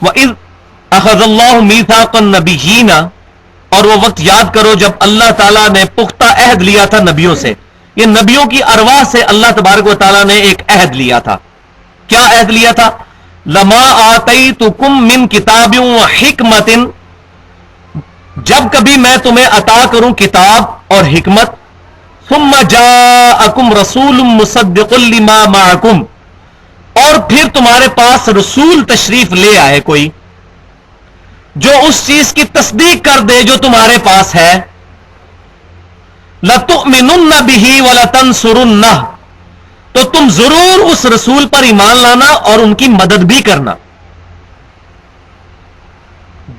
وَإِذْ أَخَذَ اللَّهُ مِيثَاقَ النَّبِيِّينَ، اور وہ وقت یاد کرو جب اللہ تعالیٰ نے پختہ عہد لیا تھا نبیوں سے. یہ نبیوں کی ارواح سے اللہ تبارک و تعالیٰ نے ایک عہد لیا تھا. کیا عہد لیا تھا؟ لما آتیتکم من کتاب و حکمت، جب کبھی میں تمہیں عطا کروں کتاب اور حکمت، ثم جاءکم رسول مصدق لما معکم، اور پھر تمہارے پاس رسول تشریف لے آئے کوئی جو اس چیز کی تصدیق کر دے جو تمہارے پاس ہے، لَتُؤْمِنُنَّ بِهِ وَلَتَنْصُرُنَّهُ، تو تم ضرور اس رسول پر ایمان لانا اور ان کی مدد بھی کرنا.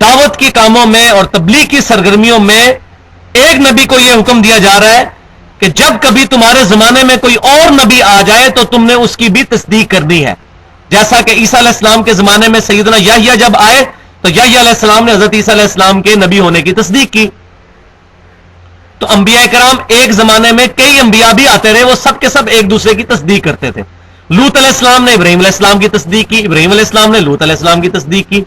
دعوت کے کاموں میں اور تبلیغ کی سرگرمیوں میں ایک نبی کو یہ حکم دیا جا رہا ہے کہ جب کبھی تمہارے زمانے میں کوئی اور نبی آ جائے تو تم نے اس کی بھی تصدیق کرنی ہے. جیسا کہ عیسیٰ علیہ السلام کے زمانے میں سیدنا یحییٰ جب آئے تو یحییٰ علیہ السلام نے حضرت عیسیٰ علیہ السلام کے نبی ہونے کی تصدیق کی. تو انبیاء کرام ایک زمانے میں کئی انبیاء بھی آتے رہے، وہ سب کے سب ایک دوسرے کی تصدیق کرتے تھے. لوط علیہ السلام نے ابراہیم علیہ السلام کی تصدیق کی، ابراہیم علیہ السلام نے لوط علیہ السلام کی تصدیق کی.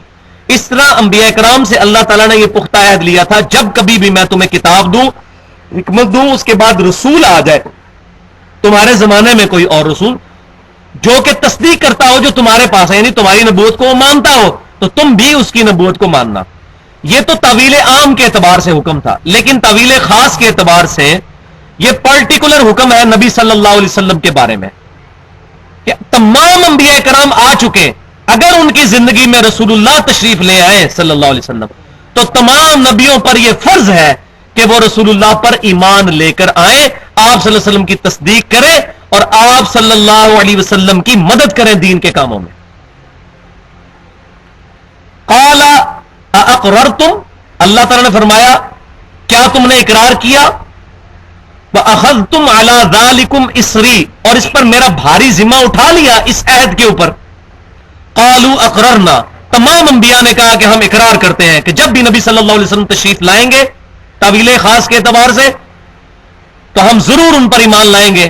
اس طرح انبیاء کرام سے اللہ تعالیٰ نے یہ پختہ عہد لیا تھا جب کبھی بھی میں تمہیں کتاب دوں، حکمت دوں، اس کے بعد رسول آ جائے تمہارے زمانے میں کوئی اور رسول جو کہ تصدیق کرتا ہو جو تمہارے پاس ہے، یعنی تمہاری نبوت کو وہ مانتا ہو تو تم بھی اس کی نبوت کو ماننا. یہ تو تعویل عام کے اعتبار سے حکم تھا، لیکن تعویل خاص کے اعتبار سے یہ پرٹیکولر حکم ہے نبی صلی اللہ علیہ وسلم کے بارے میں کہ تمام انبیاء کرام آ چکے، اگر ان کی زندگی میں رسول اللہ تشریف لے آئے صلی اللہ علیہ وسلم تو تمام نبیوں پر یہ فرض ہے کہ وہ رسول اللہ پر ایمان لے کر آئیں، آپ صلی اللہ علیہ وسلم کی تصدیق کریں اور آپ صلی اللہ علیہ وسلم کی مدد کریں دین کے کاموں میں. قال اقررتم، اللہ تعالیٰ نے فرمایا کیا تم نے اقرار کیا؟ وَأَخَذْتُمْ عَلَى ذَلِكُمْ إِصْرِي، اور اس پر میرا بھاری ذمہ اٹھا لیا اس عہد کے اوپر. قالوا اقررنا، تمام انبیاء نے کہا کہ ہم اقرار کرتے ہیں کہ جب بھی نبی صلی اللہ علیہ وسلم تشریف لائیں گے تعویل خاص کے اعتبار سے تو ہم ضرور ان پر ایمان لائیں گے.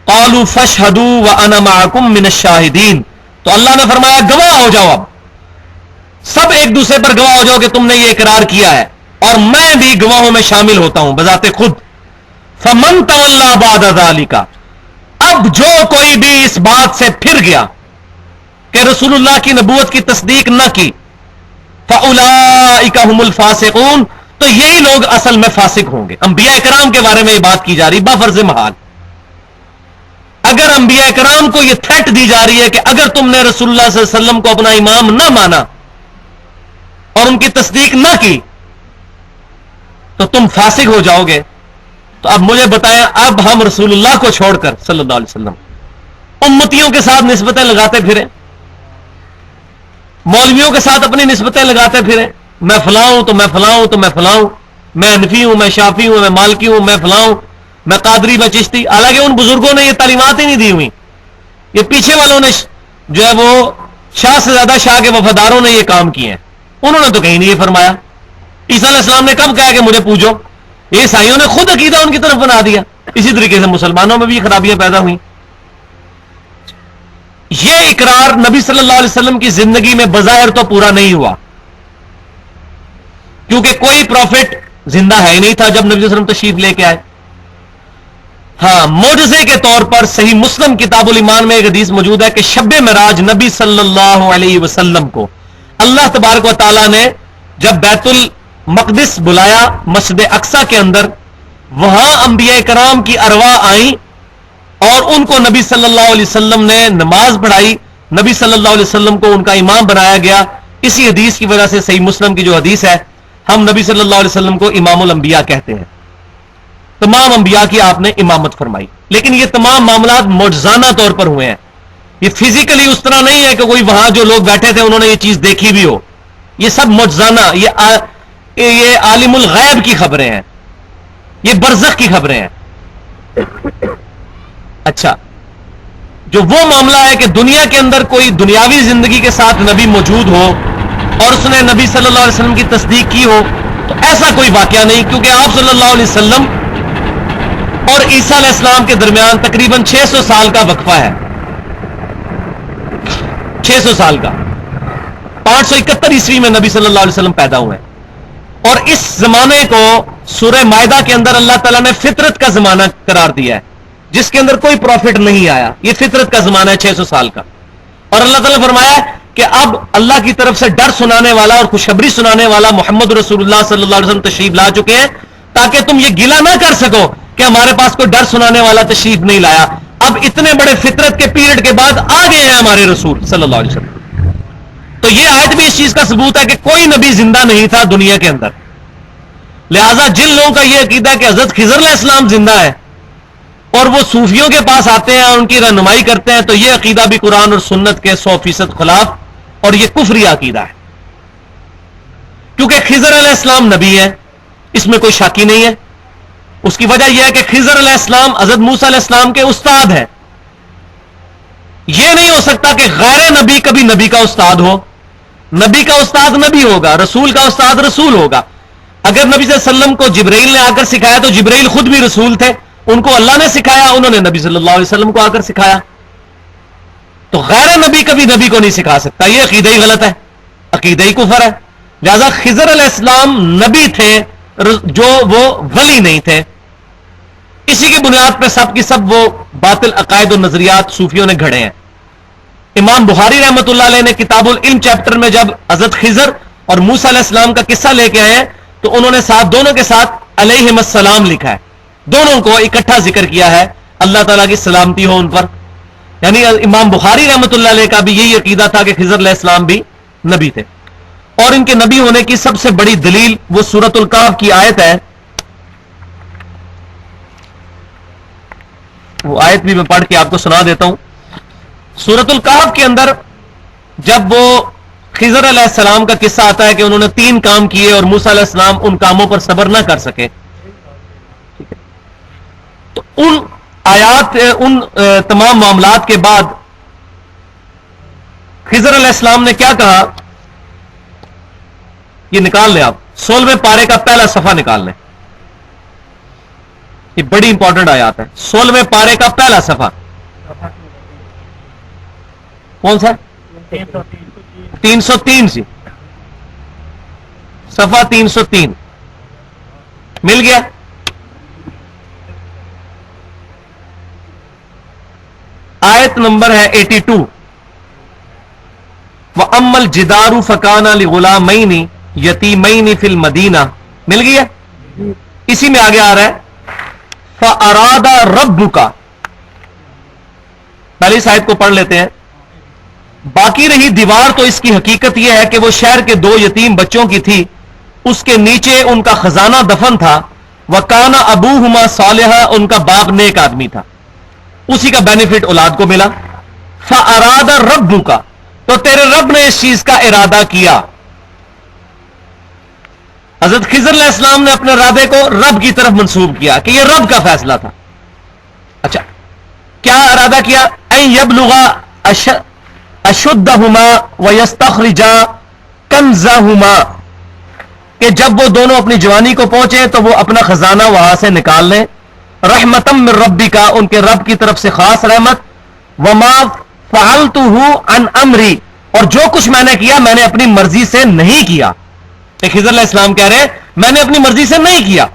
قالوا فاشهدوا وَأَنَا مَعَكُمْ مِنَ الشَّاهِدِينَ، تو اللہ نے فرمایا گواہ ہو جاؤ، اب سب ایک دوسرے پر گواہ ہو جاؤ کہ تم نے یہ اقرار کیا ہے اور میں بھی گواہوں میں شامل ہوتا ہوں بذات خود. فَمَن تَوَلَّىٰ بَعْدَ ذَلِكَ، اب جو کوئی بھی اس بات سے پھر گیا کہ رسول اللہ کی نبوت کی تصدیق نہ کی، فَأُولَٰئِكَ هُمُ الْفَاسِقُونَ، تو یہی لوگ اصل میں فاسق ہوں گے. انبیاء کرام کے بارے میں یہ بات کی جا رہی بفرض محال. اگر انبیاء کرام کو یہ تھریٹ دی جا رہی ہے کہ اگر تم نے رسول اللہ صلی اللہ علیہ وسلم کو اپنا امام نہ مانا اور ان کی تصدیق نہ کی تو تم فاسق ہو جاؤ گے، تو اب مجھے بتائیں اب ہم رسول اللہ کو چھوڑ کر صلی اللہ علیہ وسلم امتیوں کے ساتھ نسبتیں لگاتے پھریں، مولویوں کے ساتھ اپنی نسبتیں لگاتے پھریں، میں فلاں ہوں تو میں فلاں ہوں تو میں فلاں ہوں، میں حنفی ہوں، میں شافی ہوں، میں مالکی ہوں، میں فلاں ہوں، میں قادری، میں چشتی. حالانکہ ان بزرگوں نے یہ تعلیمات ہی نہیں دی ہوئی. یہ پیچھے والوں نے جو ہے وہ شاہ سے زیادہ شاہ کے وفاداروں نے یہ کام کیے ہیں، انہوں نے تو کہیں نہیں یہ فرمایا. عیسیٰ علیہ السلام نے کب کہا کہ مجھے پوجو؟ یہ عیسائیوں نے خود عقیدہ ان کی طرف بنا دیا. اسی طریقے سے مسلمانوں میں بھی خرابیاں پیدا ہوئیں. یہ اقرار نبی صلی اللہ علیہ وسلم کی زندگی میں بظاہر تو پورا نہیں ہوا کیونکہ کوئی پروفٹ زندہ ہے ہی نہیں تھا جب نبی صلی اللہ علیہ وسلم تشریف لے کے آئے. ہاں، معجزے کے طور پر صحیح مسلم کتاب الایمان میں ایک حدیث موجود ہے کہ شب معراج نبی صلی اللہ علیہ وسلم کو اللہ تبارک و تعالی نے جب بیت المقدس بلایا مسجد اقصی کے اندر، وہاں انبیاء کرام کی ارواح آئیں اور ان کو نبی صلی اللہ علیہ وسلم نے نماز پڑھائی، نبی صلی اللہ علیہ وسلم کو ان کا امام بنایا گیا. اسی حدیث کی وجہ سے صحیح مسلم کی جو حدیث ہے ہم نبی صلی اللہ علیہ وسلم کو امام الانبیاء کہتے ہیں. تمام انبیاء کی آپ نے امامت فرمائی، لیکن یہ تمام معاملات معجزانہ طور پر ہوئے ہیں. یہ فزیکلی اس طرح نہیں ہے کہ کوئی وہاں جو لوگ بیٹھے تھے انہوں نے یہ چیز دیکھی بھی ہو. یہ سب معجزانہ، یہ عالم الغیب کی خبریں ہیں، یہ برزخ کی خبریں ہیں. اچھا، جو وہ معاملہ ہے کہ دنیا کے اندر کوئی دنیاوی زندگی کے ساتھ نبی موجود ہو اور اس نے نبی صلی اللہ علیہ وسلم کی تصدیق کی ہو، تو ایسا کوئی واقعہ نہیں، کیونکہ آپ صلی اللہ علیہ وسلم اور عیسیٰ علیہ السلام کے درمیان تقریباً 600 سال کا وقفہ ہے. 600 سال کا. 571 میں نبی صلی اللہ علیہ وسلم پیدا ہوئے. اور اس زمانے کو سورہ مائدہ کے اندر اللہ تعالیٰ نے فطرت کا زمانہ قرار دیا ہے, جس کے اندر کوئی پروفٹ نہیں آیا. یہ فطرت کا زمانہ ہے 600 سال کا. اور اللہ تعالیٰ نے فرمایا کہ اب اللہ کی طرف سے ڈر سنانے والا اور خوشخبری سنانے والا محمد رسول اللہ صلی اللہ علیہ وسلم تشریف لا چکے ہیں, تاکہ تم یہ گلہ نہ کر سکو کہ ہمارے پاس کوئی ڈر سنانے والا تشریف نہیں لایا. اب اتنے بڑے فطرت کے پیریڈ کے بعد آ گئے ہیں ہمارے رسول صلی اللہ علیہ وسلم. تو یہ آیت بھی اس چیز کا ثبوت ہے کہ کوئی نبی زندہ نہیں تھا دنیا کے اندر. لہذا جن لوگوں کا یہ عقیدہ ہے کہ حضرت خضر علیہ السلام زندہ ہے اور وہ صوفیوں کے پاس آتے ہیں اور ان کی رہنمائی کرتے ہیں, تو یہ عقیدہ بھی قرآن اور سنت کے 100% خلاف, اور یہ کفری عقیدہ ہے. کیونکہ خضر علیہ السلام نبی ہے, اس میں کوئی شک ہی نہیں ہے. اس کی وجہ یہ ہے کہ خضر علیہ السلام حضرت موسیٰ علیہ السلام کے استاد ہیں. یہ نہیں ہو سکتا کہ غیر نبی کبھی نبی کا استاد ہو. نبی کا استاد نبی ہوگا, رسول کا استاد رسول ہوگا. اگر نبی صلی اللہ علیہ وسلم کو جبرائیل نے آ کر سکھایا تو جبرائیل خود بھی رسول تھے, ان کو اللہ نے سکھایا, انہوں نے نبی صلی اللہ علیہ وسلم کو آ کر سکھایا. تو غیر نبی کبھی نبی کو نہیں سکھا سکتا. یہ عقیدہ ہی غلط ہے, عقیدہ ہی کفر ہے. لہذا خضر علیہ السلام نبی تھے جو وہ ولی نہیں تھے. اسی کی بنیاد پہ سب کی سب وہ باطل عقائد و نظریات صوفیوں نے گھڑے ہیں. امام بخاری رحمۃ اللہ علیہ نے کتاب العلم چیپٹر میں جب حضرت خضر اور موسیٰ علیہ السلام کا قصہ لے کے آئے ہیں تو انہوں نے ساتھ دونوں کے ساتھ علیہم السلام لکھا ہے. دونوں کو اکٹھا ذکر کیا ہے, اللہ تعالیٰ کی سلامتی ہو ان پر. یعنی امام بخاری رحمۃ اللہ علیہ کا بھی یہی عقیدہ تھا کہ خضر علیہ السلام بھی نبی تھے. اور ان کے نبی ہونے کی سب سے بڑی دلیل وہ سورۃ الکہف کی آیت ہے. وہ آیت بھی میں پڑھ کے آپ کو سنا دیتا ہوں. سورۃ الکہف کے اندر جب وہ خضر علیہ السلام کا قصہ آتا ہے کہ انہوں نے 3 کام کیے اور موسیٰ علیہ السلام ان کاموں پر صبر نہ کر سکے, تو ان آیات, ان تمام معاملات کے بعد خضر علیہ السلام نے کیا کہا, یہ نکال لیں آپ, 16ویں پارے کا پہلا صفحہ نکال لیں. یہ بڑی امپورٹنٹ آیات ہے. 16ویں پارے کا پہلا صفحہ کون سا؟ 303 سی, صفحہ 303 مل گیا. آیت نمبر ہے 82. وَأَمَّا الْجِدَارُ فَكَانَ لِغُلَامَيْنِ يَتِيمَيْنِ فِي الْمَدِينَةِ مل گیا. اسی میں آگے آ رہا ہے فَأَرَادَ رَبُّكَ. پہلی اس آیت کو پڑھ لیتے ہیں. باقی رہی دیوار تو اس کی حقیقت یہ ہے کہ وہ شہر کے 2 یتیم بچوں کی تھی, اس کے نیچے ان کا خزانہ دفن تھا. وَكَانَ أَبُوهُمَا صَالِحًا, ان کا باپ نیک آدمی تھا, اسی کا بینیفٹ اولاد کو ملا. فَأَرَادَ رَبُّكَ, تو تیرے رب نے اس چیز کا ارادہ کیا. حضرت خضر علیہ السلام نے اپنے ارادے کو رب کی طرف منسوب کیا کہ یہ رب کا فیصلہ تھا. اچھا, کیا ارادہ کیا؟ ان یبلغا اشدہما ویستخرجا کنزہما, کہ جب وہ دونوں اپنی جوانی کو پہنچے تو وہ اپنا خزانہ وہاں سے نکال لیں. رحمتم من ربک, ان کے رب کی طرف سے خاص رحمت. وما فعلتہ عن امری, اور جو کچھ میں نے کیا میں نے اپنی مرضی سے نہیں کیا. خضر علیہ السلام کہہ رہے ہیں میں نے اپنی مرضی سے نہیں کیا.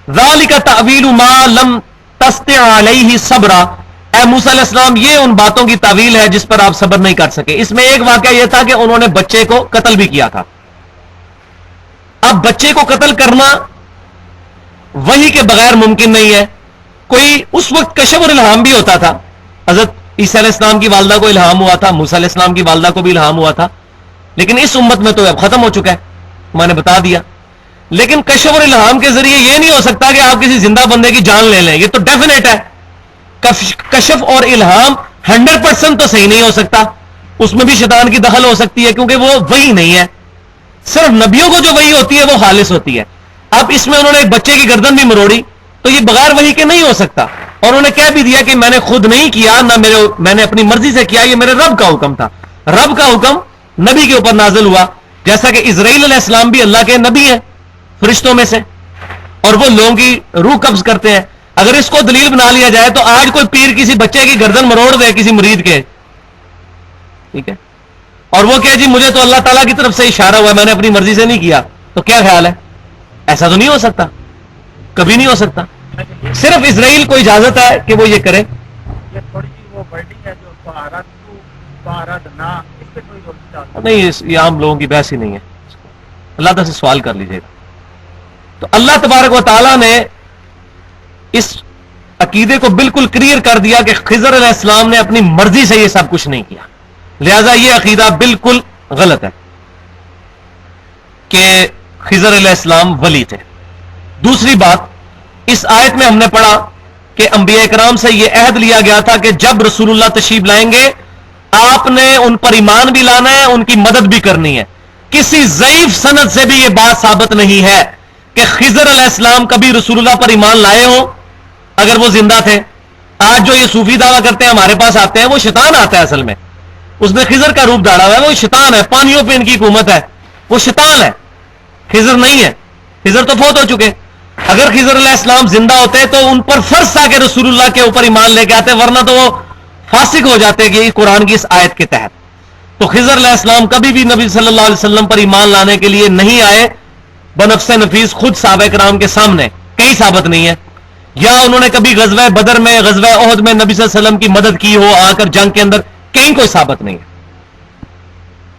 ذالک تأویل ما لم تستطع علیہ صبرا, اے موسیٰ علیہ السلام یہ ان باتوں کی تعویل ہے جس پر آپ صبر نہیں کر سکے. اس میں ایک واقعہ یہ تھا کہ انہوں نے بچے کو قتل بھی کیا تھا. اب بچے کو قتل کرنا وحی کے بغیر ممکن نہیں ہے. کوئی اس وقت کشف اور الہام بھی ہوتا تھا. حضرت عیسیٰ علیہ السلام کی والدہ کو الہام ہوا تھا, موسیٰ علیہ السلام کی والدہ کو بھی الہام ہوا تھا, لیکن اس امت میں تو اب ختم ہو چکا ہے, میں نے بتا دیا. لیکن کشف اور الہام کے ذریعے یہ نہیں ہو سکتا کہ آپ کسی زندہ بندے کی جان لے لیں, یہ تو ڈیفینیٹ ہے. کشف اور الہام 100% تو صحیح نہیں ہو سکتا, اس میں بھی شیطان کی دخل ہو سکتی ہے کیونکہ وہ وحی نہیں ہے. صرف نبیوں کو جو وحی ہوتی ہے وہ خالص ہوتی ہے. اب اس میں انہوں نے ایک بچے کی گردن بھی مروڑی, تو یہ بغیر وحی کے نہیں ہو سکتا. اور انہوں نے کہہ بھی دیا کہ میں نے خود نہیں کیا, نہ میں نے اپنی مرضی سے کیا, یہ میرے رب کا حکم تھا. رب کا حکم نبی کے اوپر نازل ہوا, جیسا کہ اسرائیل علیہ السلام بھی اللہ کے نبی ہیں فرشتوں میں سے, اور وہ لوگوں کی روح قبض کرتے ہیں. اگر اس کو دلیل بنا لیا جائے تو آج کوئی پیر کسی بچے کی گردن مروڑ دے کسی مرید کے, ٹھیک ہے, اور وہ کہ جی مجھے تو اللہ تعالیٰ کی طرف سے اشارہ ہوا ہے، میں نے اپنی مرضی سے نہیں کیا، تو کیا خیال ہے؟ ایسا تو نہیں ہو سکتا، کبھی نہیں ہو سکتا. صرف اسرائیل کو اجازت ہے کہ وہ یہ کرے. یہ تھوڑی سی وہ ورڈنگ ہے جو نہیں، یہ عام لوگوں کی بحث ہی نہیں ہے، اللہ تعالیٰ سے سوال کر لیجیے گا. تو اللہ تبارک و تعالیٰ نے اس عقیدے کو بالکل کلیئر کر دیا کہ خضر علیہ السلام نے اپنی مرضی سے یہ سب کچھ نہیں کیا، لہذا یہ عقیدہ بالکل غلط ہے کہ خضر علیہ السلام ولی تھے. دوسری بات، اس آیت میں ہم نے پڑھا کہ انبیاء کرام سے یہ عہد لیا گیا تھا کہ جب رسول اللہ تشریف لائیں گے آپ نے ان پر ایمان بھی لانا ہے، ان کی مدد بھی کرنی ہے. کسی ضعیف سند سے بھی یہ بات ثابت نہیں ہے کہ خضر علیہ السلام کبھی رسول اللہ پر ایمان لائے ہوں اگر وہ زندہ تھے. آج جو یہ صوفی دعویٰ کرتے ہیں ہمارے پاس آتے ہیں، وہ شیطان آتا ہے، اصل میں اس نے خضر کا روپ دھاڑا ہوا ہے، وہ شیطان ہے، پانیوں پہ ان کی حکومت ہے، وہ شیطان ہے، خضر نہیں ہے. خضر تو فوت ہو چکے. اگر خضر علیہ السلام زندہ ہوتے تو ان پر فرض تھا کہ رسول اللہ کے اوپر ایمان لے کے آتے، ورنہ تو وہ فاسق ہو جاتے کہ قرآن کی اس آیت کے تحت. تو خضر علیہ السلام کبھی بھی نبی صلی اللہ علیہ وسلم پر ایمان لانے کے لیے نہیں آئے بنفس نفیس خود صحابہ کرام کے سامنے، کہیں ثابت نہیں ہے. یا انہوں نے کبھی غزوہ بدر میں، غزوہ احد میں نبی صلی اللہ علیہ وسلم کی مدد کی ہو آ کر جنگ کے اندر، کہیں کوئی ثابت نہیں ہے.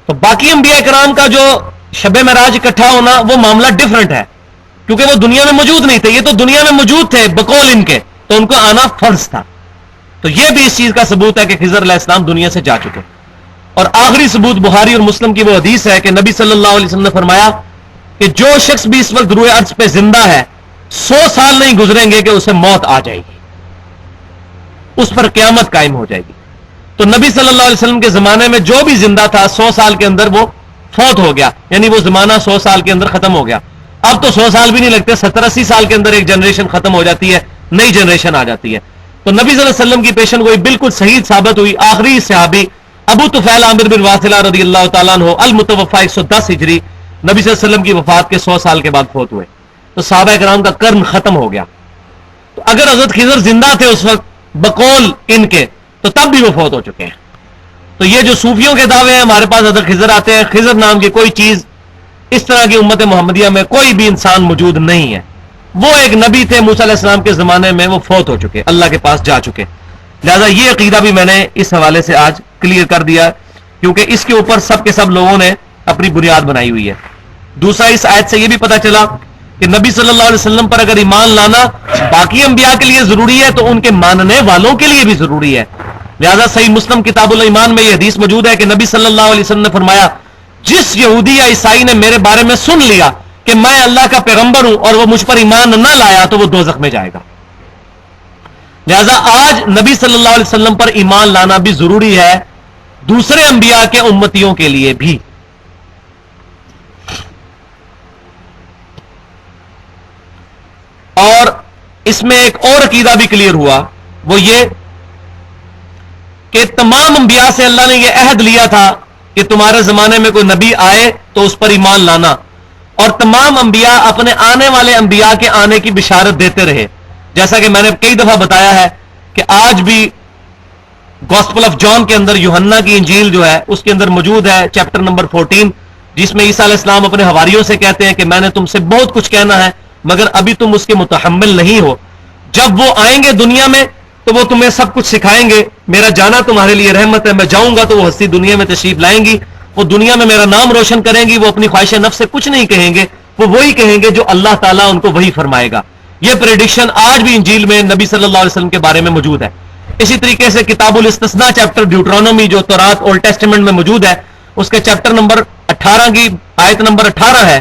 تو باقی انبیاء کرام کا جو شب معراج اکٹھا ہونا وہ معاملہ ڈیفرنٹ ہے، کیونکہ وہ دنیا میں موجود نہیں تھے، یہ تو دنیا میں موجود تھے بقول ان کے، تو ان کو آنا فرض تھا. تو یہ بھی اس چیز کا ثبوت ہے کہ خضر علیہ السلام دنیا سے جا چکے. اور آخری ثبوت بخاری اور مسلم کی وہ حدیث ہے کہ نبی صلی اللہ علیہ وسلم نے فرمایا کہ جو شخص بھی اس وقت روئے ارض پہ زندہ ہے 100 سال نہیں گزریں گے کہ اسے موت آ جائے گی، اس پر قیامت قائم ہو جائے گی. تو نبی صلی اللہ علیہ وسلم کے زمانے میں جو بھی زندہ تھا 100 سال کے اندر وہ فوت ہو گیا، یعنی وہ زمانہ 100 سال کے اندر ختم ہو گیا. اب تو 100 سال بھی نہیں لگتے، 70-80 سال کے اندر ایک جنریشن ختم ہو جاتی ہے، نئی جنریشن آ جاتی ہے. تو نبی صلی اللہ علیہ وسلم کی پیشن گوئی بالکل صحیح ثابت ہوئی. آخری صحابی ابو طفیل عامر بن واصلہ رضی اللہ تعالیٰ عنہ المتوفی 110 ہجری نبی صلی اللہ علیہ وسلم کی وفات کے 100 سال کے بعد فوت ہوئے. تو صحابہ کرام کا قرن ختم ہو گیا. تو اگر حضرت خضر زندہ تھے اس وقت بقول ان کے، تو تب بھی وہ فوت ہو چکے ہیں. تو یہ جو صوفیوں کے دعوے ہیں ہمارے پاس حضرت خضر آتے ہیں، خضر نام کی کوئی چیز اس طرح کی امت محمدیہ میں کوئی بھی انسان موجود نہیں ہے. وہ ایک نبی تھے موسیٰ علیہ السلام کے زمانے میں، وہ فوت ہو چکے، اللہ کے پاس جا چکے. لہذا یہ عقیدہ بھی میں نے اس حوالے سے آج کلیئر کر دیا، کیونکہ اس کے اوپر سب کے سب لوگوں نے اپنی بنیاد بنائی ہوئی ہے. دوسرا، اس آیت سے یہ بھی پتہ چلا کہ نبی صلی اللہ علیہ وسلم پر اگر ایمان لانا باقی انبیاء کے لیے ضروری ہے تو ان کے ماننے والوں کے لیے بھی ضروری ہے. لہذا صحیح مسلم کتاب الایمان میں یہ حدیث موجود ہے کہ نبی صلی اللہ علیہ وسلم نے فرمایا جس یہودی یا عیسائی نے میرے بارے میں سن لیا کہ میں اللہ کا پیغمبر ہوں اور وہ مجھ پر ایمان نہ لایا تو وہ دوزخ میں جائے گا. لہذا آج نبی صلی اللہ علیہ وسلم پر ایمان لانا بھی ضروری ہے دوسرے انبیاء کے امتیوں کے لیے بھی. اور اس میں ایک اور عقیدہ بھی کلیئر ہوا، وہ یہ کہ تمام انبیاء سے اللہ نے یہ عہد لیا تھا کہ تمہارے زمانے میں کوئی نبی آئے تو اس پر ایمان لانا، اور تمام انبیاء اپنے آنے والے انبیاء کے آنے کی بشارت دیتے رہے. جیسا کہ میں نے کئی دفعہ بتایا ہے کہ آج بھی گاسپل آف جان کے اندر یوحنا کی انجیل جو ہے اس کے اندر موجود ہے چیپٹر نمبر 14، جس میں عیسیٰ علیہ السلام اپنے حواریوں سے کہتے ہیں کہ میں نے تم سے بہت کچھ کہنا ہے مگر ابھی تم اس کے متحمل نہیں ہو. جب وہ آئیں گے دنیا میں تو وہ تمہیں سب کچھ سکھائیں گے، میرا جانا تمہارے لیے رحمت ہے، میں جاؤں گا تو وہ ہستی دنیا میں تشریف لائیں گی، وہ دنیا میں میرا نام روشن کریں گی، وہ اپنی خواہش نفس سے کچھ نہیں کہیں گے، وہ وہی کہیں گے جو اللہ تعالیٰ ان کو وہی فرمائے گا. یہ پریڈکشن آج بھی انجیل میں نبی صلی اللہ علیہ وسلم کے بارے میں موجود ہے. اسی طریقے سے کتاب الاستثناء چیپٹر ڈیوٹرانومی جو تورات اولڈ ٹیسٹمنٹ میں موجود ہے اس کے چیپٹر نمبر 18 کی آیت نمبر 18 ہے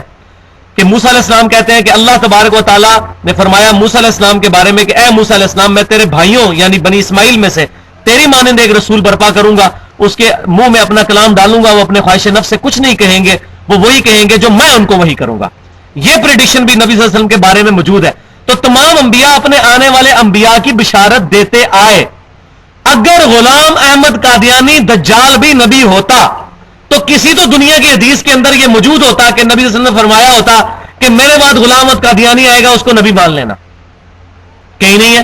کہ موسیٰ علیہ السلام کہتے ہیں کہ اللہ تبارک و تعالیٰ نے فرمایا موسیٰ علیہ السلام کے بارے میں کہ اے موسیٰ علیہ السلام میں تیرے بھائیوں یعنی بنی اسماعیل میں سے تیری مانند ایک رسول برپا کروں گا، اس کے منہ میں اپنا کلام ڈالوں گا، وہ اپنے خواہش نفس سے کچھ نہیں کہیں گے، وہ وہی کہیں گے جو میں ان کو وہی کروں گا. یہ پریڈکشن بھی نبی صلی اللہ علیہ وسلم کے بارے میں موجود ہے. تو تمام انبیاء اپنے آنے والے انبیاء کی بشارت دیتے آئے. اگر غلام احمد قادیانی دجال بھی نبی ہوتا تو کسی تو دنیا کی حدیث کے اندر یہ موجود ہوتا کہ نبی صلی اللہ علیہ وسلم نے فرمایا ہوتا کہ میرے بعد غلام احمد قادیانی آئے گا، اس کو نبی مان لینا. کہیں نہیں ہے،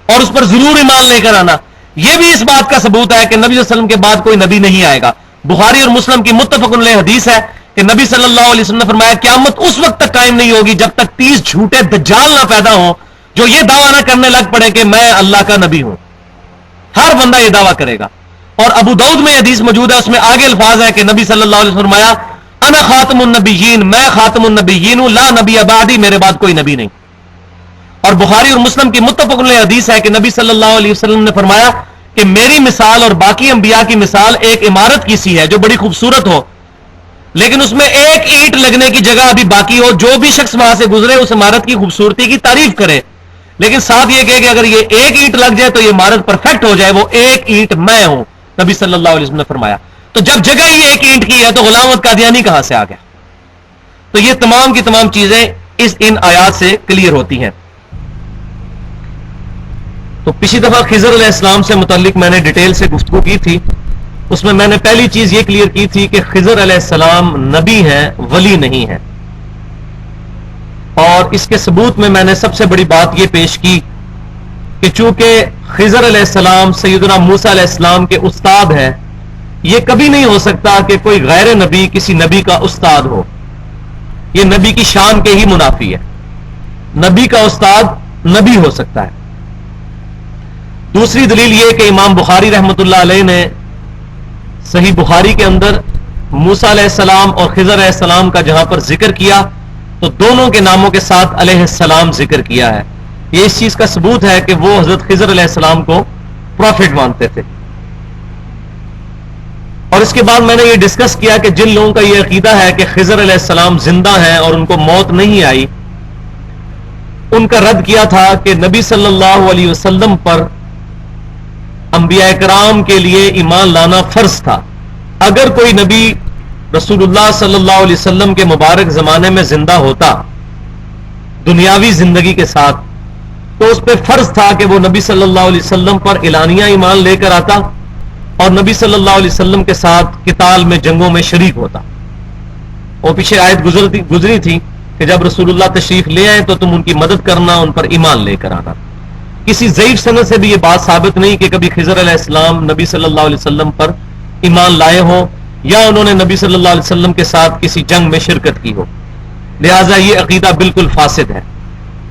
اور اس پر ضرور ایمان لے کر آنا. یہ بھی اس بات کا ثبوت ہے کہ نبی صلی اللہ علیہ وسلم کے بعد کوئی نبی نہیں آئے گا. بخاری اور مسلم کی متفق علیہ حدیث ہے کہ نبی صلی اللہ علیہ وسلم نے فرمایا قیامت اس وقت تک قائم نہیں ہوگی جب تک 30 جھوٹے دجال نہ پیدا ہوں جو یہ دعویٰ نہ کرنے لگ پڑے کہ میں اللہ کا نبی ہوں. ہر بندہ یہ دعویٰ کرے گا. اور ابو داؤد میں حدیث موجود ہے, اس میں آگے الفاظ ہے کہ نبی صلی اللہ علیہ وسلم فرمایا انا خاتم النبیین, میں خاتم النبیین ہوں, لا نبی بعدی, میرے بعد کوئی نبی نہیں. اور بخاری اور مسلم کی متفق علیہ حدیث ہے کہ نبی صلی اللہ علیہ وسلم نے فرمایا کہ میری مثال اور باقی انبیاء کی مثال ایک عمارت کی سی ہے جو بڑی خوبصورت ہو, لیکن اس میں ایک اینٹ لگنے کی جگہ ابھی باقی ہو, جو بھی شخص وہاں سے گزرے اس عمارت کی خوبصورتی کی تعریف کرے, لیکن ساتھ یہ کہ اگر یہ ایک اینٹ لگ جائے تو یہ عمارت پرفیکٹ ہو جائے, وہ ایک اینٹ میں ہوں, نبی صلی اللہ علیہ وسلم نے فرمایا. تو جب جگہ ہی ایک اینٹ کی ہے تو غلام احمد قادیانی کہاں سے آ گیا؟ تو یہ تمام کی تمام چیزیں ان آیات سے کلیئر ہوتی ہیں. تو پچھلی دفعہ خضر علیہ السلام سے متعلق میں نے ڈیٹیل سے گفتگو کی تھی. اس میں نے پہلی چیز یہ کلیئر کی تھی کہ خضر علیہ السلام نبی ہیں, ولی نہیں ہیں. اور اس کے ثبوت میں نے سب سے بڑی بات یہ پیش کی کہ چونکہ خضر علیہ السلام سیدنا موسیٰ علیہ السلام کے استاد ہیں, یہ کبھی نہیں ہو سکتا کہ کوئی غیر نبی کسی نبی کا استاد ہو. یہ نبی کی شان کے ہی منافی ہے. نبی کا استاد نبی ہو سکتا ہے. دوسری دلیل یہ کہ امام بخاری رحمۃ اللہ علیہ نے صحیح بخاری کے اندر موسیٰ علیہ السلام اور خضر علیہ السلام کا جہاں پر ذکر کیا تو دونوں کے ناموں کے ساتھ علیہ السلام ذکر کیا ہے. یہ اس چیز کا ثبوت ہے کہ وہ حضرت خضر علیہ السلام کو پروفٹ مانتے تھے. اور اس کے بعد میں نے یہ ڈسکس کیا کہ جن لوگوں کا یہ عقیدہ ہے کہ خضر علیہ السلام زندہ ہیں اور ان کو موت نہیں آئی, ان کا رد کیا تھا کہ نبی صلی اللہ علیہ وسلم پر انبیاء کرام کے لیے ایمان لانا فرض تھا. اگر کوئی نبی رسول اللہ صلی اللہ علیہ وسلم کے مبارک زمانے میں زندہ ہوتا دنیاوی زندگی کے ساتھ, تو اس پہ فرض تھا کہ وہ نبی صلی اللہ علیہ وسلم پر اعلانیہ ایمان لے کر آتا اور نبی صلی اللہ علیہ وسلم کے ساتھ قتال میں, جنگوں میں شریک ہوتا. وہ پیچھے آیت گزری تھی کہ جب رسول اللہ تشریف لے آئے تو تم ان کی مدد کرنا, ان پر ایمان لے کر آنا. کسی ضعیف سند سے بھی یہ بات ثابت نہیں کہ کبھی خضر علیہ السلام نبی صلی اللہ علیہ وسلم پر ایمان لائے ہوں یا انہوں نے نبی صلی اللہ علیہ وسلم کے ساتھ کسی جنگ میں شرکت کی ہو. لہٰذا یہ عقیدہ بالکل فاسد ہے.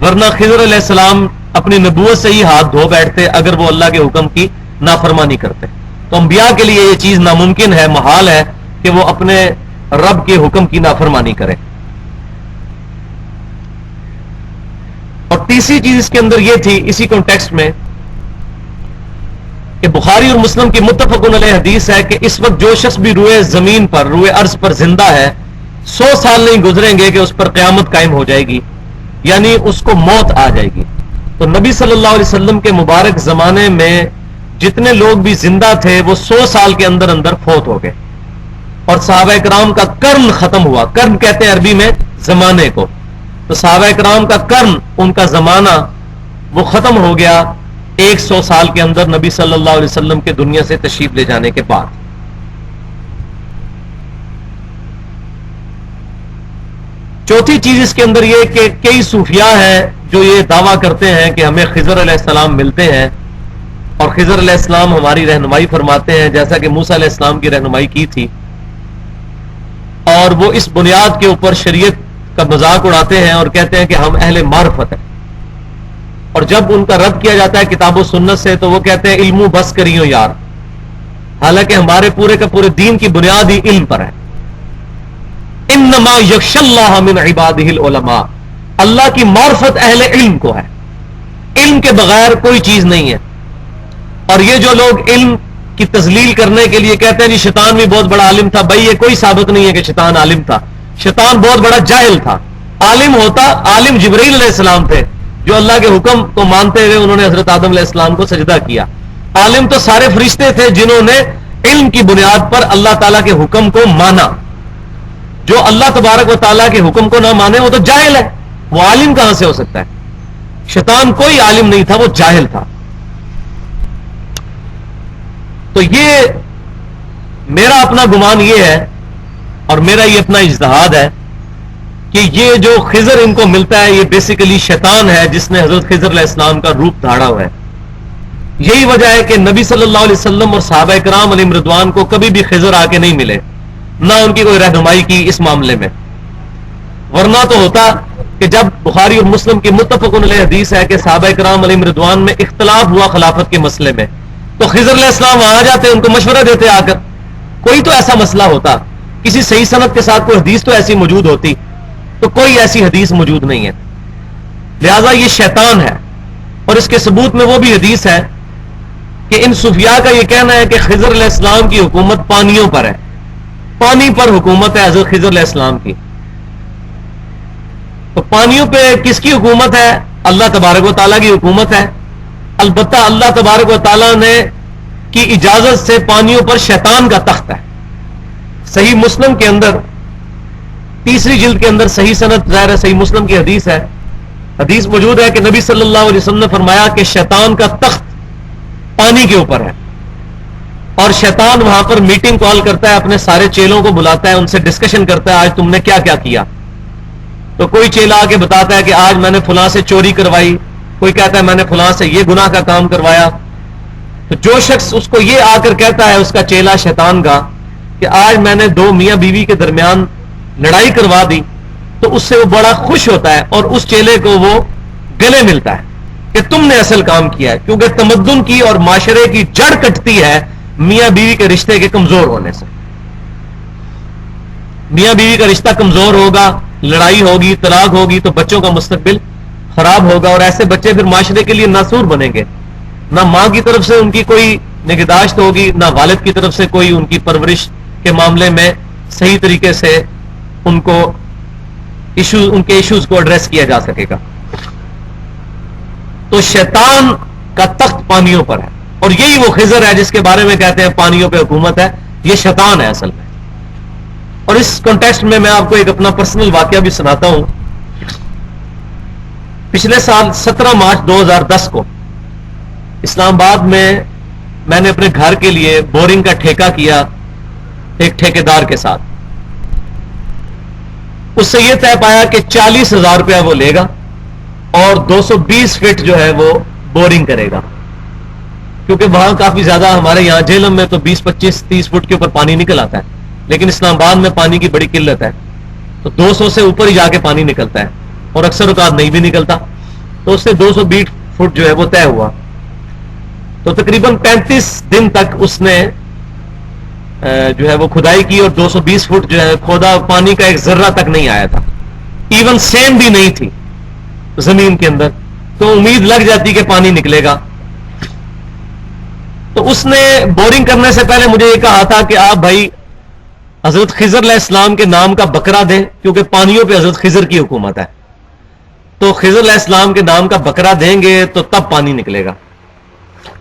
ورنہ خضر علیہ السلام اپنی نبوت سے ہی ہاتھ دھو بیٹھتے اگر وہ اللہ کے حکم کی نافرمانی کرتے. تو انبیاء کے لیے یہ چیز ناممکن ہے, محال ہے کہ وہ اپنے رب کے حکم کی نافرمانی کرے. اور تیسری چیز اس کے اندر یہ تھی اسی کانٹیکسٹ میں کہ بخاری اور مسلم کی متفق علیہ حدیث ہے کہ اس وقت جو شخص بھی روئے زمین پر, روئے ارض پر زندہ ہے, 100 سال نہیں گزریں گے کہ اس پر قیامت قائم ہو جائے گی, یعنی اس کو موت آ جائے گی. تو نبی صلی اللہ علیہ وسلم کے مبارک زمانے میں جتنے لوگ بھی زندہ تھے وہ 100 سال کے اندر اندر فوت ہو گئے, اور صحابہ کرام کا قرن ختم ہوا. قرن کہتے ہیں عربی میں زمانے کو. تو صحابہ کرام کا قرن, ان کا زمانہ وہ ختم ہو گیا 100 سال کے اندر نبی صلی اللہ علیہ وسلم کے دنیا سے تشریف لے جانے کے بعد. چوتھی چیز اس کے اندر یہ کہ کئی صوفیاء ہیں جو یہ دعویٰ کرتے ہیں کہ ہمیں خضر علیہ السلام ملتے ہیں اور خضر علیہ السلام ہماری رہنمائی فرماتے ہیں جیسا کہ موسیٰ علیہ السلام کی رہنمائی کی تھی, اور وہ اس بنیاد کے اوپر شریعت کا مذاق اڑاتے ہیں اور کہتے ہیں کہ ہم اہل معرفت ہیں. اور جب ان کا رد کیا جاتا ہے کتاب و سنت سے تو وہ کہتے ہیں علم بس کریو یار, حالانکہ ہمارے پورے کا پورے دین کی بنیاد ہی علم پر ہے. انما یخش اللہ من عبادہ العلماء, اللہ کی معرفت اہل علم کو ہے, علم کے بغیر کوئی چیز نہیں ہے. اور یہ جو لوگ علم کی تذلیل کرنے کے لیے کہتے ہیں جی شیطان بھی بہت بڑا عالم تھا, بھائی یہ کوئی ثابت نہیں ہے کہ شیطان عالم تھا. شیطان بہت بڑا جاہل تھا. عالم ہوتا, عالم جبرائیل علیہ السلام تھے جو اللہ کے حکم کو مانتے ہوئے انہوں نے حضرت آدم علیہ السلام کو سجدہ کیا. عالم تو سارے فرشتے تھے جنہوں نے علم کی بنیاد پر اللہ تعالیٰ کے حکم کو مانا. جو اللہ تبارک و تعالیٰ کے حکم کو نہ مانے وہ تو جاہل ہے, وہ عالم کہاں سے ہو سکتا ہے؟ شیطان کوئی عالم نہیں تھا, وہ جاہل تھا. تو یہ میرا اپنا گمان یہ ہے اور میرا یہ اپنا اجتہاد ہے کہ یہ جو خضر ان کو ملتا ہے یہ بیسیکلی شیطان ہے جس نے حضرت خضر علیہ السلام کا روپ دھاڑا ہوا ہے. یہی وجہ ہے کہ نبی صلی اللہ علیہ وسلم اور صحابہ کرام علیہم رضوان کو کبھی بھی خضر آ کے نہیں ملے، نہ ان کی کوئی رہنمائی کی اس معاملے میں، ورنہ تو ہوتا کہ جب بخاری اور مسلم کی متفق علیہ حدیث ہے کہ صحابہ کرام علیہم رضوان میں اختلاف ہوا خلافت کے مسئلے میں، تو خضر علیہ السلام آ جاتے، ان کو مشورہ دیتے آ کر، کوئی تو ایسا مسئلہ ہوتا، کسی صحیح سند کے ساتھ کوئی حدیث تو ایسی موجود ہوتی، تو کوئی ایسی حدیث موجود نہیں ہے، لہذا یہ شیطان ہے۔ اور اس کے ثبوت میں وہ بھی حدیث ہے کہ ان صوفیاء کا یہ کہنا ہے کہ خضر علیہ السلام کی حکومت پانیوں پر ہے، پانی پر حکومت ہے حضرت خضر علیہ السلام کی۔ تو پانیوں پہ کس کی حکومت ہے؟ اللہ تبارک و تعالیٰ کی حکومت ہے۔ البتہ اللہ تبارک و تعالیٰ نے کی اجازت سے پانیوں پر شیطان کا تخت ہے۔ صحیح مسلم کے اندر 3 جلد کے اندر صحیح سند ظاہر ہے صحیح مسلم کی حدیث ہے، حدیث موجود ہے کہ نبی صلی اللہ علیہ وسلم نے فرمایا کہ شیطان کا تخت پانی کے اوپر ہے، اور شیطان وہاں پر میٹنگ کال کرتا ہے، اپنے سارے چیلوں کو بلاتا ہے، ان سے ڈسکشن کرتا ہے آج تم نے کیا کیا کیا۔ تو کوئی چیلا آ کے بتاتا ہے کہ آج میں نے فلاں سے چوری کروائی، کوئی کہتا ہے میں نے فلاں سے یہ گناہ کا کام کروایا۔ تو جو شخص اس کو یہ آ کر کہتا ہے، اس کا چیلا شیطان کا، کہ آج میں نے 2 میاں بیوی کے درمیان لڑائی کروا دی، تو اس سے وہ بڑا خوش ہوتا ہے اور اس چیلے کو وہ گلے ملتا ہے کہ تم نے اصل کام کیا ہے، کیونکہ تمدن کی اور معاشرے کی جڑ کٹتی ہے میاں بیوی کے رشتے کے کمزور ہونے سے۔ میاں بیوی کا رشتہ کمزور ہوگا، لڑائی ہوگی، طلاق ہوگی، تو بچوں کا مستقبل خراب ہوگا، اور ایسے بچے پھر معاشرے کے لیے ناسور بنیں گے۔ نہ ماں کی طرف سے ان کی کوئی نگہداشت ہوگی، نہ والد کی طرف سے کوئی ان کی پرورش کے معاملے میں صحیح طریقے سے ان کو ان کے ایشوز کو ایڈریس کیا جا سکے گا۔ تو شیطان کا تخت پانیوں پر ہے، اور یہی وہ خضر ہے جس کے بارے میں کہتے ہیں پانیوں پہ حکومت ہے، یہ شیطان ہے اصل میں۔ اور اس کانٹیکسٹ میں میں آپ کو ایک اپنا پرسنل واقعہ بھی سناتا ہوں۔ پچھلے سال 17 مارچ 2010 کو اسلام آباد میں نے اپنے گھر کے لیے بورنگ کا ٹھیکہ کیا ایک ٹھیکیدار کے ساتھ۔ اس سے یہ طے پایا کہ 40,000 روپیہ وہ لے گا اور 220 فٹ جو ہے وہ بورنگ کرے گا، کیونکہ وہاں کافی زیادہ، ہمارے یہاں جہلم میں تو 20 25 30 فٹ کے اوپر پانی نکل آتا ہے، لیکن اسلام آباد میں پانی کی بڑی قلت ہے، تو 200 سے اوپر ہی جا کے پانی نکلتا ہے، اور اکثر اوقات نہیں بھی نکلتا۔ تو اس سے 220 فٹ جو ہے وہ طے ہوا۔ تو تقریباً 35 دن تک اس نے جو ہے وہ کھدائی کی، اور 220 فٹ جو ہے کھودا، پانی کا ایک ذرہ تک نہیں آیا تھا، ایون سینڈ بھی نہیں تھی زمین کے اندر، تو امید لگ جاتی کہ پانی نکلے گا۔ تو اس نے بورنگ کرنے سے پہلے مجھے یہ کہا تھا کہ آپ بھائی حضرت خضر علیہ السلام کے نام کا بکرا دیں، کیونکہ پانیوں پہ حضرت خضر کی حکومت ہے، تو خضر علیہ السلام کے نام کا بکرا دیں گے تو تب پانی نکلے گا۔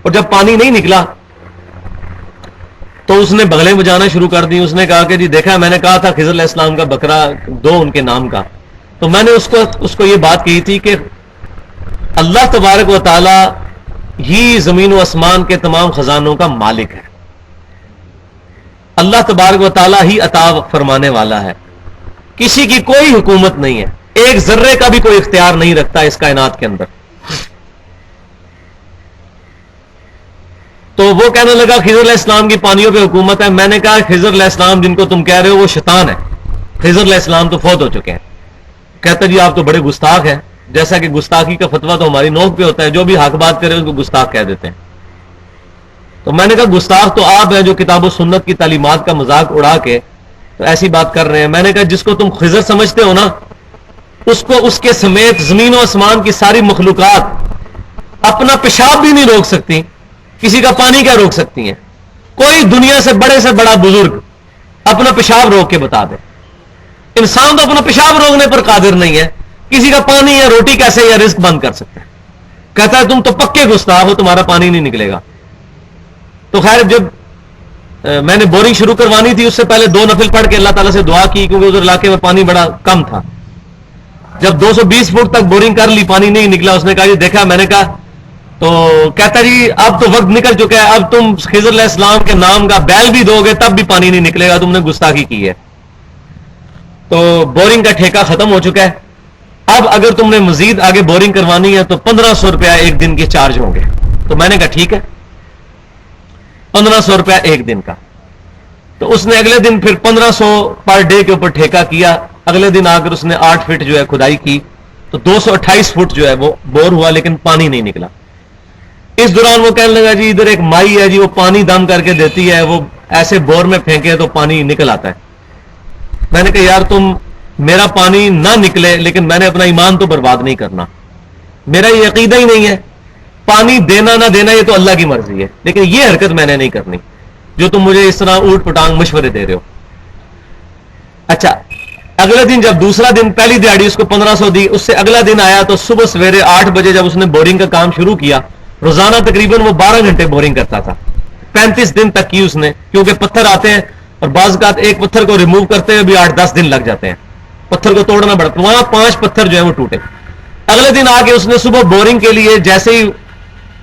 اور جب پانی نہیں نکلا تو اس نے بغلیں بجانا شروع کر دی۔ اس نے کہا کہ جی دیکھا، میں نے کہا تھا خضر علیہ السلام کا بکرا دو ان کے نام کا۔ تو میں نے اس کو یہ بات کہی تھی کہ اللہ تبارک و تعالی ہی زمین و آسمان کے تمام خزانوں کا مالک ہے، اللہ تبارک و تعالی ہی عطا فرمانے والا ہے، کسی کی کوئی حکومت نہیں ہے، ایک ذرے کا بھی کوئی اختیار نہیں رکھتا اس کائنات کے اندر۔ تو وہ کہنے لگا خضر علیہ السلام کی پانیوں پہ حکومت ہے۔ میں نے کہا خضر علیہ السلام جن کو تم کہہ رہے ہو وہ شیطان ہے، خضر علیہ السلام تو فوت ہو چکے ہیں۔ کہتا جی آپ تو بڑے گستاخ ہیں، جیسا کہ گستاخی کا فتویٰ تو ہماری نوک پہ ہوتا ہے، جو بھی حق بات کرے اس کو گستاخ کہہ دیتے ہیں۔ تو میں نے کہا گستاخ تو آپ ہیں جو کتاب و سنت کی تعلیمات کا مذاق اڑا کے تو ایسی بات کر رہے ہیں۔ میں نے کہا جس کو تم خضر سمجھتے ہو نا، اس کو اس کے سمیت زمین و آسمان کی ساری مخلوقات اپنا پیشاب بھی نہیں روک سکتی، کسی کا پانی کیا روک سکتی ہیں؟ کوئی دنیا سے بڑا بزرگ اپنا پیشاب روک کے بتا دے۔ انسان تو اپنا پیشاب روکنے پر قادر نہیں ہے، کسی کا پانی یا روٹی کیسے یا رزق بند کر سکتے ہیں؟ کہتا ہے تم تو پکے گستاخ ہو، تمہارا پانی نہیں نکلے گا۔ تو خیر جب میں نے بورنگ شروع کروانی تھی اس سے پہلے 2 نفل پڑھ کے اللہ تعالیٰ سے دعا کی، کیونکہ ادھر علاقے میں پانی بڑا کم تھا۔ جب 220 فٹ تک بورنگ کر لی، پانی نہیں نکلا، اس نے کہا جی دیکھا، میں نے کہا تو کہتا جی اب تو وقت نکل چکا ہے، اب تم خضر علیہ السلام کے نام کا بیل بھی دو گے تب بھی پانی نہیں نکلے گا، تم نے گستاخی کی ہے۔ تو بورنگ کا ٹھیکہ ختم ہو چکا ہے، اب اگر تم نے مزید آگے بورنگ کروانی ہے تو 1500 روپیہ ایک دن کے چارج ہوں گے۔ تو میں نے کہا ٹھیک ہے 1500 روپیہ ایک دن کا. تو اس نے اگلے دن پھر 1500 پر ڈے کے اوپر ٹھیکہ کیا. اگلے دن آ کر اس نے 8 فٹ جو ہے کھدائی کی تو 228 فٹ جو ہے وہ بور ہوا لیکن پانی نہیں نکلا. اس دوران وہ کہنے لگا جی ادھر ایک مائی ہے جی وہ پانی دم کر کے دیتی ہے, وہ ایسے بور میں پھینکے تو پانی نکل آتا ہے. میں نے کہا یار تم میرا پانی نہ نکلے لیکن میں نے اپنا ایمان تو برباد نہیں کرنا, میرا یہ عقیدہ ہی نہیں ہے. پانی دینا نہ دینا یہ تو اللہ کی مرضی ہے, لیکن یہ حرکت میں نے نہیں کرنی جو تم مجھے اس طرح اوٹ پٹانگ مشورے دے رہے ہو. اچھا اگلے دن جب دوسرا دن, پہلی دیہاڑی اس کو 1500 دی, اس سے اگلا دن آیا تو صبح سویرے 8 بجے جب اس نے بورنگ کا کام شروع کیا, روزانہ تقریباً وہ 12 گھنٹے بورنگ کرتا تھا. 35 دن تک کی اس نے, کیونکہ پتھر آتے ہیں اور بعض اوقات ایک پتھر کو ریموو کرتے ہوئے بھی 8-10 دن لگ جاتے ہیں, پتھر کو توڑنا پڑتا. وہاں 5 پتھر جو ہے وہ ٹوٹے. اگلے دن آ کے اس نے صبح بورنگ کے لیے جیسے ہی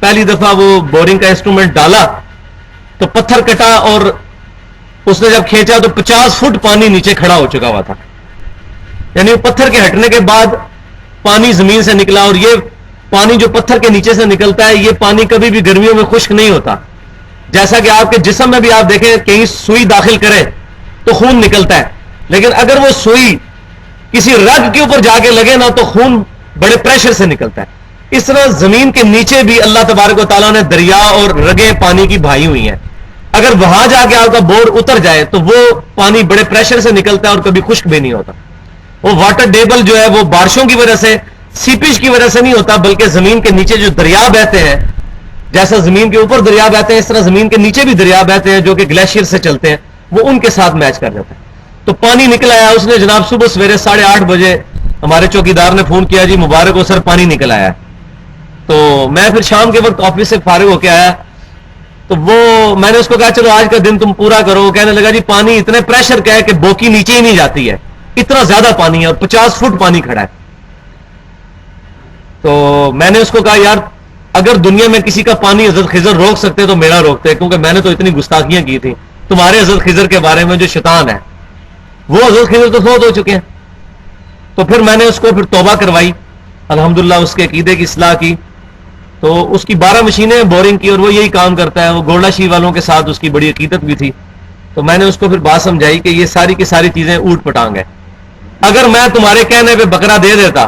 پہلی دفعہ وہ بورنگ کا انسٹرومنٹ ڈالا تو پتھر کٹا اور اس نے جب کھینچا تو 50 فٹ پانی نیچے کھڑا ہو چکا ہوا تھا. یعنی وہ پتھر کے ہٹنے کے بعد پانی زمین سے نکلا, اور یہ پانی جو پتھر کے نیچے سے نکلتا ہے یہ پانی کبھی بھی گرمیوں میں خشک نہیں ہوتا. جیسا کہ آپ کے جسم میں بھی آپ دیکھیں کہیں سوئی داخل کرے تو خون نکلتا ہے, لیکن اگر وہ سوئی کسی رگ کے اوپر جا کے لگے نا تو خون بڑے پریشر سے نکلتا ہے. اس طرح زمین کے نیچے بھی اللہ تبارک و تعالیٰ نے دریا اور رگیں پانی کی بھائی ہوئی ہیں. اگر وہاں جا کے آپ کا بور اتر جائے تو وہ پانی بڑے پریشر سے نکلتا ہے اور کبھی خشک بھی نہیں ہوتا. وہ واٹر ٹیبل جو ہے وہ بارشوں کی وجہ سے, سیپیج کی وجہ سے نہیں ہوتا, بلکہ زمین کے نیچے جو دریا بہتے ہیں, جیسا زمین کے اوپر دریا بہتے ہیں اس طرح زمین کے نیچے بھی دریا بہتے ہیں جو کہ گلیشیئر سے چلتے ہیں, وہ ان کے ساتھ میچ کر جاتا ہے. تو پانی نکل آیا. اس نے جناب صبح سویرے 8:30 بجے ہمارے چوکیدار نے فون کیا جی مبارک ہو سر پانی نکل آیا. تو میں پھر شام کے وقت آفس سے فارغ ہو کے آیا تو وہ میں نے اس کو کہا چلو آج کا دن تم پورا کرو. کہنے لگا جی پانی اتنے پریشر کا ہے کہ بوکی نیچے ہی نہیں جاتی ہے, اتنا زیادہ پانی ہے اور 50 فٹ پانی کھڑا ہے. تو میں نے اس کو کہا یار اگر دنیا میں کسی کا پانی حضرت خضر روک سکتے تو میرا روکتے, کیونکہ میں نے تو اتنی گستاخیاں کی تھی. تمہارے حضرت خضر کے بارے میں جو شیطان ہے وہ حضرت خضر تو فوت ہو چکے ہیں. تو پھر میں نے اس کو پھر توبہ کروائی, الحمدللہ اس کے عقیدے کی اصلاح کی. تو اس کی 12 مشینیں بورنگ کی اور وہ یہی کام کرتا ہے. وہ گولڈا شی والوں کے ساتھ اس کی بڑی عقیدت بھی تھی. تو میں نے اس کو پھر بات سمجھائی کہ یہ ساری کی ساری چیزیں اوٹ پٹانگ ہے. اگر میں تمہارے کہنے پہ بکرا دے دیتا,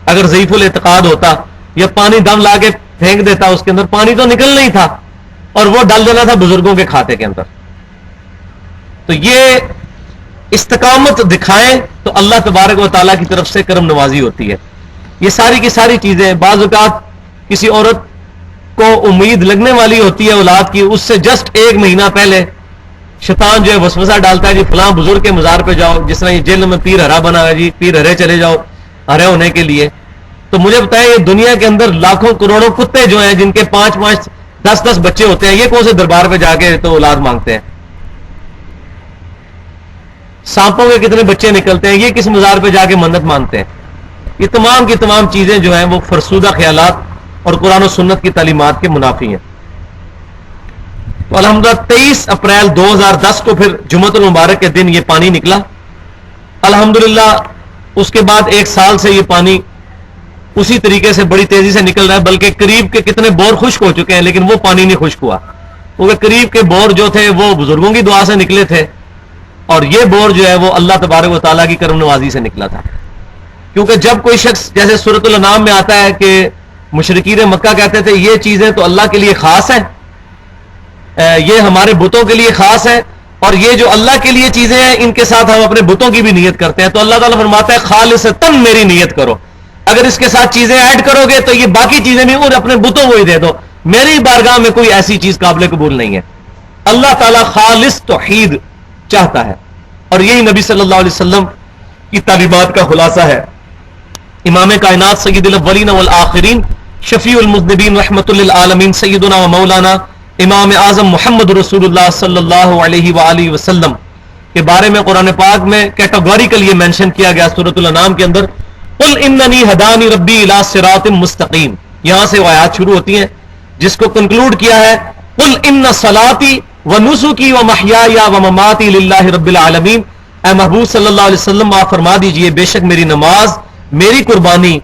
اگر ضعیف الاعتقاد ہوتا, یا پانی دم لا کے پھینک دیتا, اس کے اندر پانی تو نکل نہیں تھا اور وہ ڈال دینا تھا بزرگوں کے کھاتے کے اندر. تو یہ استقامت دکھائیں تو اللہ تبارک و تعالیٰ کی طرف سے کرم نوازی ہوتی ہے. یہ ساری کی ساری چیزیں, بعض اوقات کسی عورت کو امید لگنے والی ہوتی ہے اولاد کی, اس سے جسٹ 1 مہینہ پہلے شیطان جو ہے وسوسہ ڈالتا ہے جی فلاں بزرگ کے مزار پہ جاؤ, جس طرح یہ جیل میں پیر ہرا بنا ہے جی پیر ہرے چلے جاؤ ہرے ہونے کے لیے. تو مجھے بتائیں یہ دنیا کے اندر لاکھوں کروڑوں کتے جو ہیں جن کے 5-5 10-10 بچے ہوتے ہیں, یہ کون سے دربار پہ جا کے تو اولاد مانگتے ہیں؟ سانپوں کے کتنے بچے نکلتے ہیں, یہ کس مزار پہ جا کے منت مانگتے ہیں؟ یہ تمام کی تمام چیزیں جو ہیں وہ فرسودہ خیالات اور قرآن و سنت کی تعلیمات کے منافی ہیں. تو الحمدللہ 23 اپریل 2010 کو پھر جمعۃ المبارک کے دن یہ پانی نکلا. الحمدللہ اس کے بعد 1 سال سے یہ پانی اسی طریقے سے بڑی تیزی سے نکل رہا ہے, بلکہ قریب کے کتنے بور خشک ہو چکے ہیں لیکن وہ پانی نہیں خشک ہوا, کیونکہ قریب کے بور جو تھے وہ بزرگوں کی دعا سے نکلے تھے اور یہ بور جو ہے وہ اللہ تبارک و تعالیٰ کی کرم نوازی سے نکلا تھا. کیونکہ جب کوئی شخص جیسے سورۃ الانعام میں آتا ہے کہ مشرکین مکہ کہتے تھے یہ چیزیں تو اللہ کے لیے خاص ہیں, یہ ہمارے بتوں کے لیے خاص ہے, اور یہ جو اللہ کے لیے چیزیں ہیں ان کے ساتھ ہم اپنے بتوں کی بھی نیت کرتے ہیں. تو اللہ تعالیٰ فرماتا ہے خالصتاً میری نیت کرو, اگر اس کے ساتھ چیزیں ایڈ کرو گے تو یہ باقی چیزیں نہیں, اور اپنے بتوں کو ہی دے دو, میری بارگاہ میں کوئی ایسی چیز قابل قبول نہیں ہے. اللہ تعالیٰ خالص توحید چاہتا ہے, اور یہی نبی صلی اللہ علیہ وسلم کی تعلیمات کا خلاصہ ہے. امام کائنات سید الاولین والآخرین شفیع المذنبین رحمت للعالمین سیدنا و مولانا امام اعظم محمد رسول اللہ صلی اللہ علیہ وآلہ وسلم کے بارے میں قرآن پاک میں کیٹاگوریکل یہ مینشن کیا گیا سورۃ الانعام کے اندر, قل اننی ہدانی ربی الی صراط مستقیم. یہاں سے وہ آیات شروع ہوتی ہیں جس کو کنکلوڈ کیا ہے قل ان صلاتی ونسکی ومحیای ومماتی للہ رب العالمین. اے محبوب صلی اللہ علیہ وسلم آپ فرما دیجئے بے شک میری نماز, میری قربانی,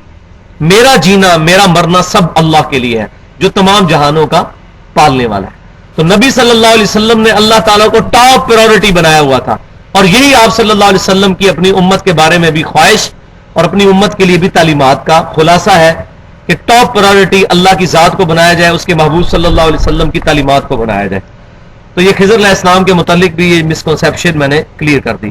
میرا جینا, میرا مرنا سب اللہ کے لیے ہے. جو تمام جہانوں کا پالنے والا ہے. تو نبی صلی اللہ علیہ وسلم نے اللہ تعالیٰ کو ٹاپ پریورٹی بنایا ہوا تھا, اور یہی آپ صلی اللہ علیہ وسلم کی اپنی امت کے بارے میں بھی خواہش اور اپنی امت کے لیے بھی تعلیمات کا خلاصہ ہے کہ ٹاپ پریورٹی اللہ کی ذات کو بنایا جائے, اس کے محبوب صلی اللہ علیہ وسلم کی تعلیمات کو بنایا جائے. تو یہ خضر علیہ السلام کے متعلق بھی یہ مسکنسیپشن میں نے کلیئر کر دی.